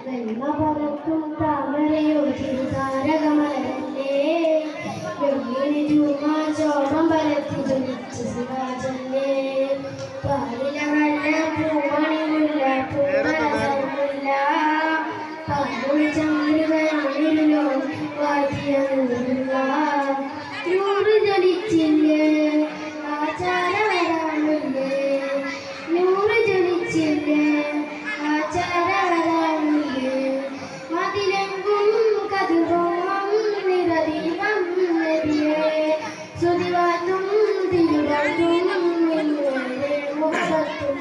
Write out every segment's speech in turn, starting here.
വെള്ളപറക്കും താമരയോ താരകമലരല്ലേ വെള്ളിന് ചൂമാ ചോമം പരത്തി ജ്വലിച്ച സിരാജല്ലേ പാലില നല്ല പൂമണിമുല്ല പൂമരസമുല്ല പാലുളി ചന്ദ്രികയാണിരുളോ വാറ്റിയുള്ള നൂറ് ജലിച്ചില്ലേ ആചാരവരാമില്ലേ നൂറ് ജലിച്ചില്ലേ ആചാരവരാമില്ലേ മതിലെങ്കും കതിർവം നിറദീപം നബിയേ സുതിവാറ്റും തിരുവാറ്റും മുഖത്തും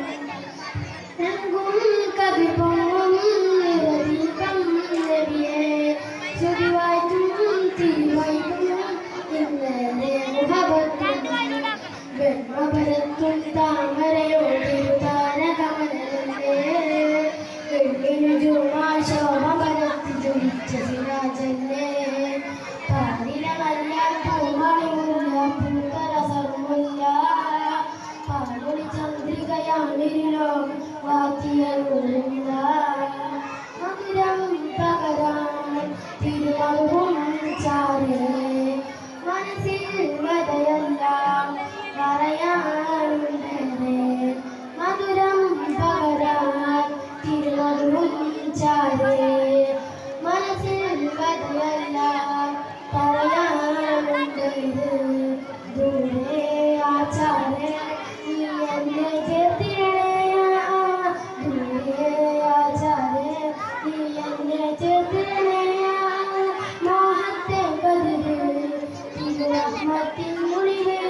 എങ്കും കതിർവം നിറദീപം നബിയേ സുതിവാറ്റും തിരുവാറ്റും ഇന്നലെ മുഖത്തും വെണ്ണപരത്തും താമരയോടി താരകമലരല്ലേ വെള്ളിനു ചുമ്മാ ശോഭ പരത്തി ജ്വലിച്ച സിരാജല്ലേ പാലിലമല്ല പൂമണിമുല്ല പൂത്തരസമുല്ല പാലുളി ചന്ദ്രികയാണിരുളോ വാറ്റിയുള്ള മധുരം പകരാൻ തിരുവറും ചാരേ മനസ്സിൽ വതയെല്ലാം പറയാനുണ്ടേ മധുരം പകരാൻ തിരുവറും ചാരേ മനസ്സിൽ വതയെല്ലാം പറയാനുണ്ടേ ദൂരെ ആചാരേ നീ എന്നെ ചേർത്തിടണേ ദൂരെ ആചാരേ നീ എന്നെ ചേർത്തിടണേ മോഹത്തെ കതിര് തിരുറഹ്മത്തിനുള്ളില്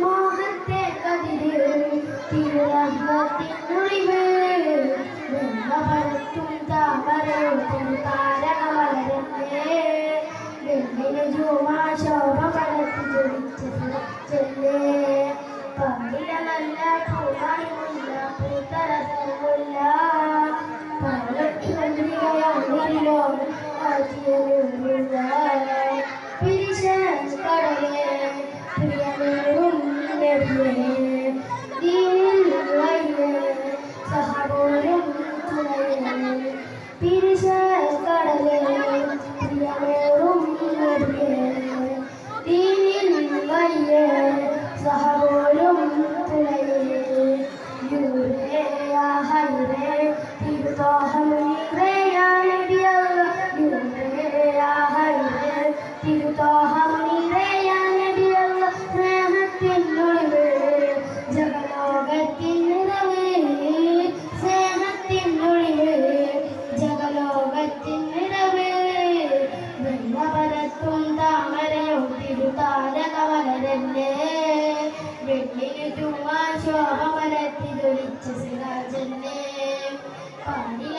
മോഹത്തെ കതിര് തിരുറഹ്മത്തിനുള്ളില് വെള്ളപരത്തും താമരയോട്ടും താരകമലരല്ലേ വെള്ളിന് ചുമ്മാ ശോഭ പരത്തി ജ്വലിച്ച സിരാജല്ലേ പാലില നല്ല പൂമണിമുല്ല പൂത്തരസമുല്ല പാലചന്ദ്രികയാണിരുളോ വാറ്റിയുള്ള പിരിശക്കടലേ പ്രിയമേറും നബിയേ ദീനിൽ വയ്യേ സഹപോരും തുണയേ പിരിശക്കടലേ പ്രിയമേറും നബിയേ ദീനിൽ വയ്യേ സഹപോരും തുണയേ യൂരേ ഹൈരേ തിരുതോഹമുനിരേ നബിയല്ല യൂരേ ഹൈരേ തിരുതോഹമുനിരേ നബിയല്ല സ്നേഹത്തിനുള്ളില് ജഗലോകത്തിൻ നിറവ് സ്നേഹത്തിനുള്ളില് ജഗലോകത്തിൻ നിറവ് വെള്ളപരത്തും താമരയോ തിരുതാരകമലരല്ലേ വെള്ളിനു ചുമ്മാ ശോഭ പരത്തി ജ്വലിച്ച സിരാജല്ലേ പാലില